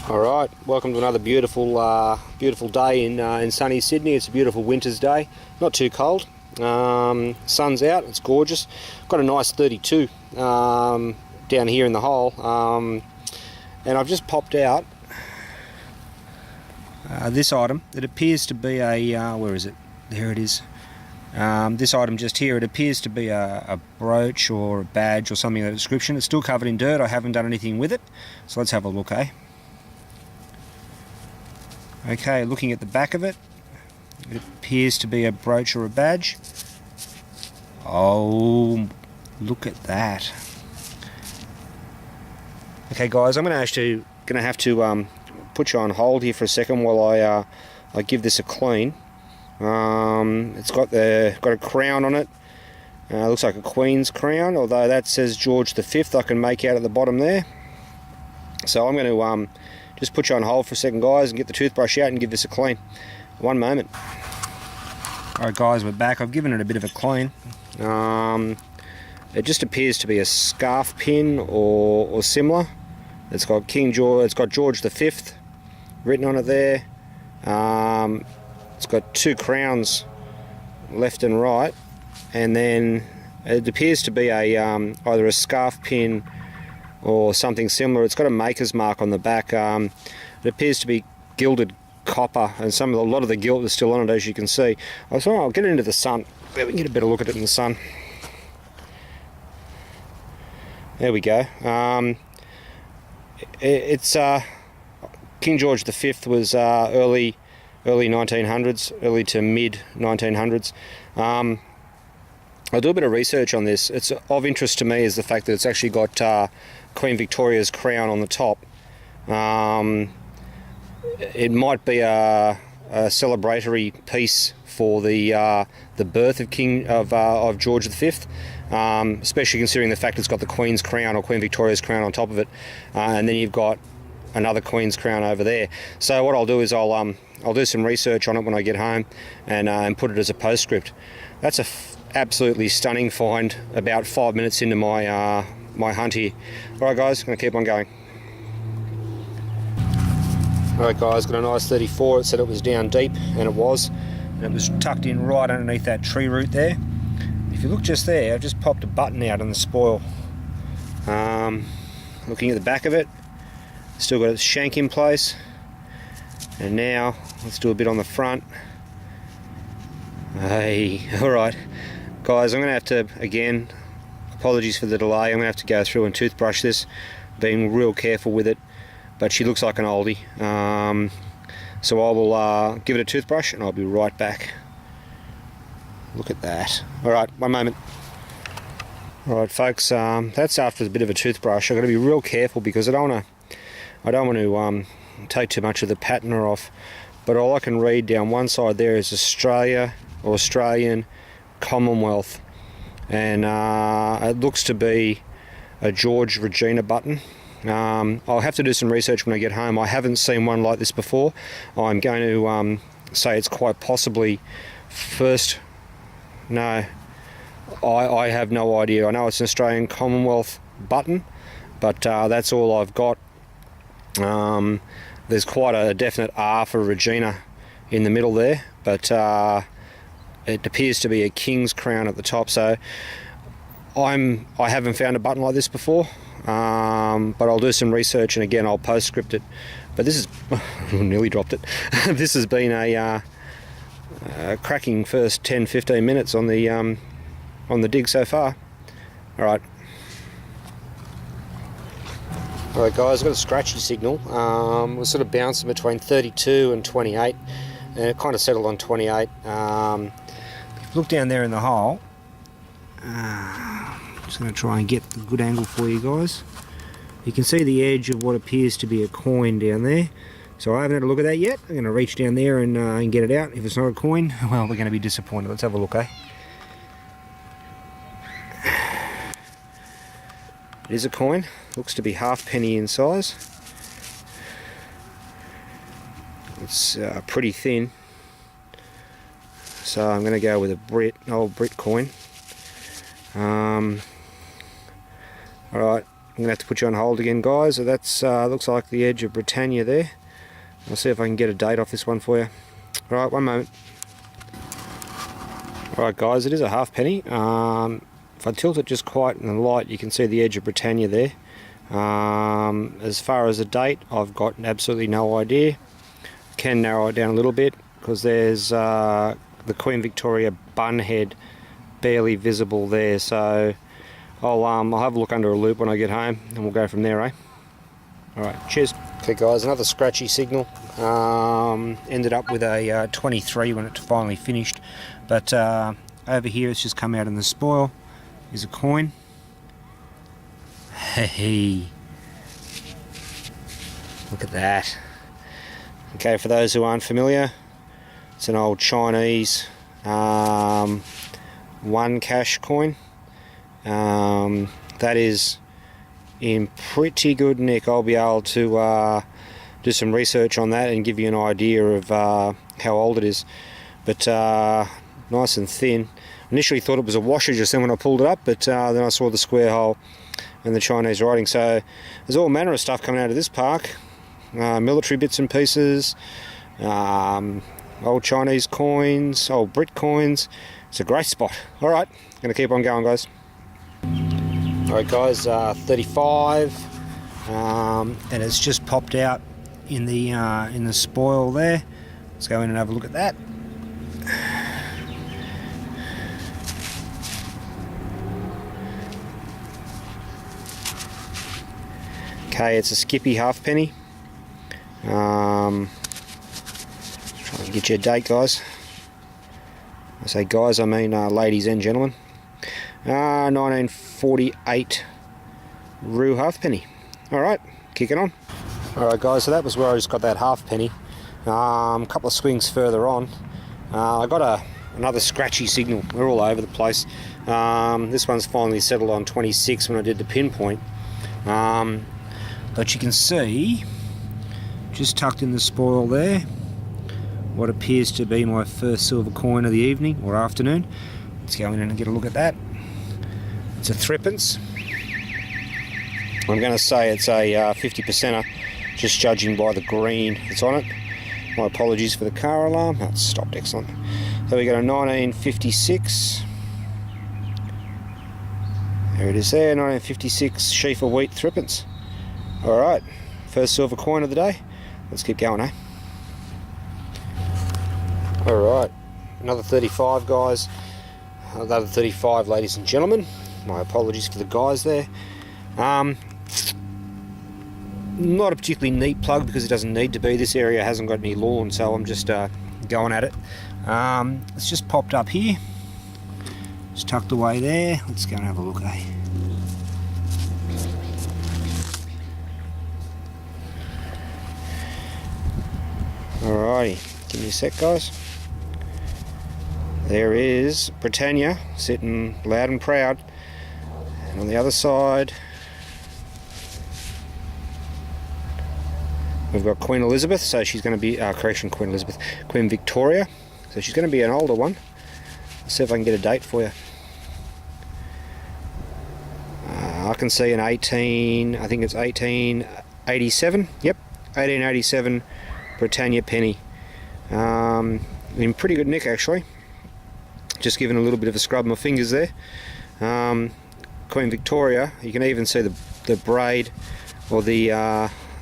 All right, welcome to another beautiful day in sunny Sydney. It's a beautiful winter's day, not too cold. Sun's out, it's gorgeous. Got a nice 32 down here in the hole, and I've just popped out this item. It appears to be a where is it? There it is. This item just here, it appears to be a brooch or a badge or something of that description. It's still covered in dirt. I haven't done anything with it, so let's have a look, eh? Okay, looking at the back of it, it appears to be a brooch or a badge. Oh, look at that. Okay guys, I'm going to have to put you on hold here for a second while I give this a clean. It's got a crown on it. Looks like a Queen's crown, although that says George V. I can make out at the bottom there. So I'm going to just put you on hold for a second, guys, and get the toothbrush out and give this a clean. One moment. Alright guys, we're back. I've given it a bit of a clean. It just appears to be a scarf pin or similar. It's got George V written on it there. It's got two crowns left and right, and then it appears to be either a scarf pin or something similar. It's got a maker's mark on the back. It appears to be gilded copper, and a lot of the gilt is still on it, as you can see. I'll get it into the sun. We can get a better look at it in the sun. There we go. It's King George V was early 1900s, early to mid 1900s. I'll do a bit of research on this. It's of interest to me is the fact that it's actually got Queen Victoria's crown on the top. It might be a celebratory piece for the birth of George V, especially considering the fact it's got the Queen's crown or Queen Victoria's crown on top of it, and then you've got another Queen's crown over there. So what I'll do is I'll do some research on it when I get home and put it as a postscript. That's a absolutely stunning find about 5 minutes into my my hunt here. Alright guys, I'm going to keep on going. Alright guys, got a nice 34. It said it was down deep, and it was. And it was tucked in right underneath that tree root there. If you look just there, I've just popped a button out on the spoil. Looking at the back of it, still got its shank in place. And now, let's do a bit on the front. Hey, alright. Guys, I'm going to have to, again, apologies for the delay, I'm going to have to go through and toothbrush this, being real careful with it, but she looks like an oldie. So I will give it a toothbrush and I'll be right back. Look at that. Alright, one moment. Alright folks, that's after a bit of a toothbrush. I've got to be real careful because I don't want to take too much of the patina off, but all I can read down one side there is Australia or Australian Commonwealth, and it looks to be a George Regina button. I'll have to do some research when I get home. I haven't seen one like this before. I'm going to say it's quite possibly first. No, I have no idea. I know it's an Australian Commonwealth button, but that's all I've got. There's quite a definite R for Regina in the middle there, but it appears to be a king's crown at the top. So I haven't found a button like this before, but I'll do some research and again I'll postscript it. But this is nearly dropped it. This has been a cracking first 10-15 minutes on the dig so far. All right. Alright guys, I've got a scratchy signal. We're sort of bouncing between 32 and 28, and it kind of settled on 28. Look down there in the hole. Just going to try and get a good angle for you guys. You can see the edge of what appears to be a coin down there. So I haven't had a look at that yet. I'm going to reach down there and get it out. If it's not a coin, well, we're going to be disappointed. Let's have a look, eh? It is a coin. Looks to be halfpenny in size. It's pretty thin. So I'm going to go with an old Brit coin. Alright, I'm going to have to put you on hold again, guys. So that's looks like the Edge of Britannia there. I'll see if I can get a date off this one for you. Alright, one moment. Alright guys, it is a halfpenny. If I tilt it just quite in the light, you can see the Edge of Britannia there. As far as the date, I've got absolutely no idea. Can narrow it down a little bit because there's the Queen Victoria bunhead barely visible there. So I'll have a look under a loop when I get home, and we'll go from there, eh? Alright, cheers. Okay guys, another scratchy signal. Ended up with a 23 when it finally finished, but over here it's just come out in the spoil. Here's a coin. Hey, look at that. Okay, for those who aren't familiar, it's an old Chinese 1 cash coin. That is in pretty good nick. I'll be able to do some research on that and give you an idea of how old it is. But nice and thin. Initially thought it was a washer just then when I pulled it up, but then I saw the square hole and the Chinese writing. So there's all manner of stuff coming out of this park. Military bits and pieces, old Chinese coins, old Brit coins. It's a great spot. Alright, gonna keep on going, guys. Alright guys, 35, and it's just popped out in the spoil there. Let's go in and have a look at that. Okay, it's a Skippy halfpenny. Trying to get you a date, guys. I say guys, I mean ladies and gentlemen. 1948 Rue halfpenny. Alright, kicking on. Alright guys, so that was where I just got that halfpenny. A couple of swings further on, I got another scratchy signal. We're all over the place. This one's finally settled on 26 when I did the pinpoint. But you can see, just tucked in the spoil there, what appears to be my first silver coin of the evening or afternoon. Let's go in and get a look at that. It's a threepence. I'm going to say it's a 50%er, just judging by the green that's on it. My apologies for the car alarm. That's stopped, excellent. So we got a 1956. There it is there, 1956 Schiefer wheat threepence. Alright, first silver coin of the day. Let's keep going, eh? Alright, another 35, guys. Another 35, ladies and gentlemen. My apologies for the guys there. Not a particularly neat plug because it doesn't need to be. This area hasn't got any lawn, so I'm just going at it. It's just popped up here. It's tucked away there. Let's go and have a look, eh? Alrighty, give me a sec, guys. There is Britannia sitting loud and proud, and on the other side we've got Queen Elizabeth. So she's going to be Queen Victoria. So she's going to be an older one. Let's see if I can get a date for you. I can see an 1887. Yep, 1887 Britannia penny. In pretty good nick actually. Just giving a little bit of a scrub of my fingers there. Queen Victoria. You can even see the braid or the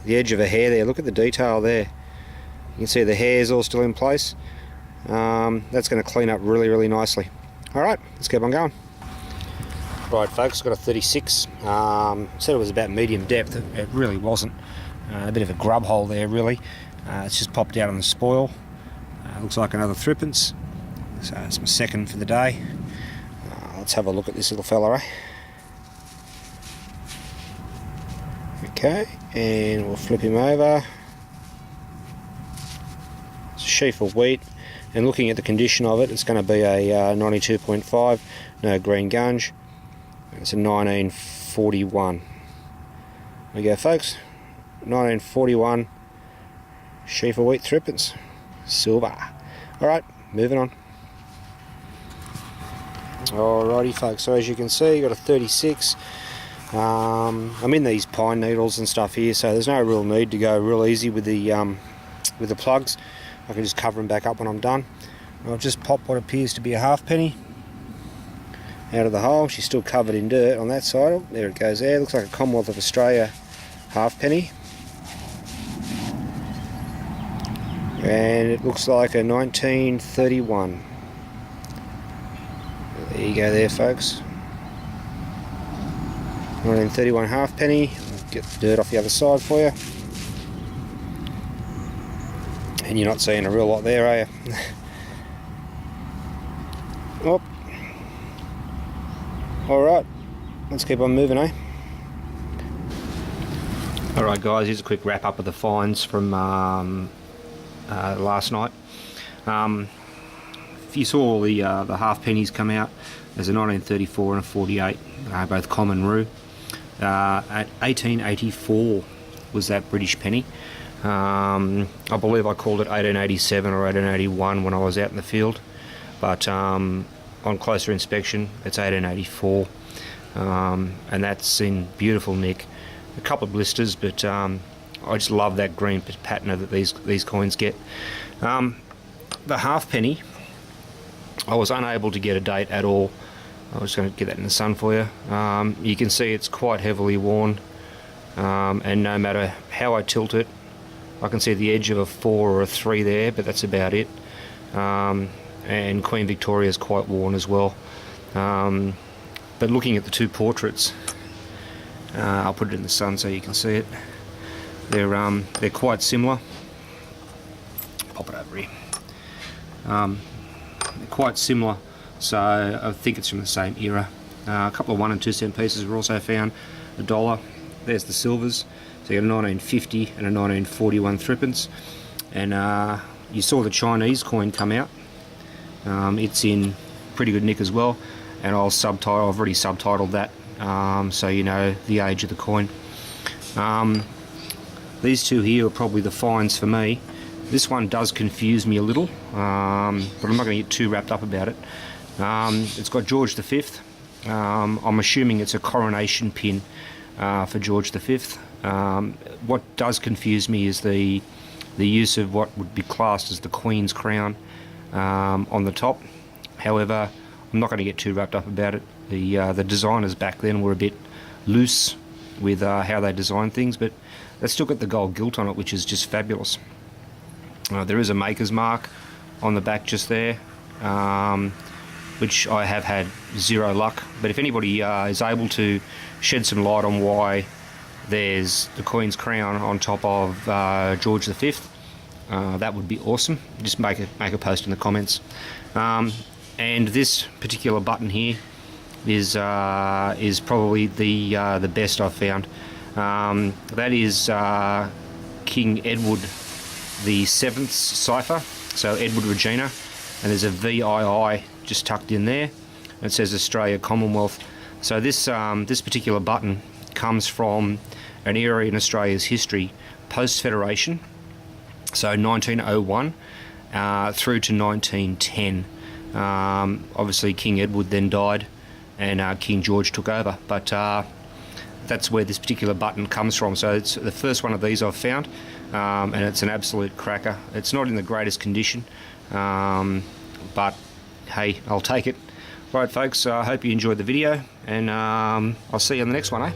edge of her hair there. Look at the detail there. You can see the hair's all still in place. That's going to clean up really, really nicely. Alright, let's keep on going. Right folks, got a 36. Said it was about medium depth. It really wasn't. A bit of a grub hole there really. It's just popped out on the spoil. Looks like another threepence. So it's my second for the day. Let's have a look at this little fella, eh? Okay, and we'll flip him over. It's a Schiefer wheat, and looking at the condition of it, it's going to be a 92.5, no green gunge. It's a 1941. There we go, folks. 1941 Schiefer wheat threepence, silver. Alright, moving on. Alrighty folks, so as you can see, got a 36. I'm in these pine needles and stuff here, so there's no real need to go real easy with the plugs. I can just cover them back up when I'm done. I'll just pop what appears to be a halfpenny out of the hole. She's still covered in dirt on that side. Oh, there it goes there. Looks like a Commonwealth of Australia halfpenny. And it looks like a 1931. There you go there, folks. 1931 halfpenny. Get the dirt off the other side for you. And you're not seeing a real lot there, are you? Oh. Alright, let's keep on moving, eh? Alright guys, here's a quick wrap up of the finds from last night. If you saw the halfpennies come out, there's a 1934 and a 48, both common rue. At 1884 was that British penny. I believe I called it 1887 or 1881 when I was out in the field, but on closer inspection it's 1884, and that's in beautiful nick. A couple of blisters, but I just love that green patina that these coins get. The halfpenny, I was unable to get a date at all. I was going to get that in the sun for you. You can see it's quite heavily worn, and no matter how I tilt it, I can see the edge of a 4 or a 3 there, but that's about it. And Queen Victoria is quite worn as well. But looking at the two portraits, I'll put it in the sun so you can see it. They're quite similar. Pop it over here. They're quite similar, so I think it's from the same era. A couple of 1 and 2 cent pieces were also found. $1. There's the silvers. So you got a 1950 and a 1941 threepence, and you saw the Chinese coin come out. It's in pretty good nick as well, and I've already subtitled that, so you know the age of the coin. These two here are probably the finds for me. This one does confuse me a little, but I'm not going to get too wrapped up about it. It's got George V. I'm assuming it's a coronation pin for George V. What does confuse me is the use of what would be classed as the Queen's crown on the top. However, I'm not going to get too wrapped up about it. The designers back then were a bit loose with how they designed things, but they've still got the gold gilt on it, which is just fabulous. There is a maker's mark on the back just there, which I have had zero luck, but if anybody is able to shed some light on why there's the Queen's crown on top of George V, that would be awesome. Just make a post in the comments. And this particular button here is probably the best I've found. That is King Edward the 7th cipher, so Edward Regina, and there's a VII just tucked in there. It says Australia Commonwealth. So this particular button comes from an era in Australia's history post-Federation, so 1901 through to 1910. Obviously King Edward then died and King George took over, but that's where this particular button comes from. So it's the first one of these I've found, and it's an absolute cracker. It's not in the greatest condition, but hey, I'll take it. Right folks, I hope you enjoyed the video, and I'll see you on the next one, eh?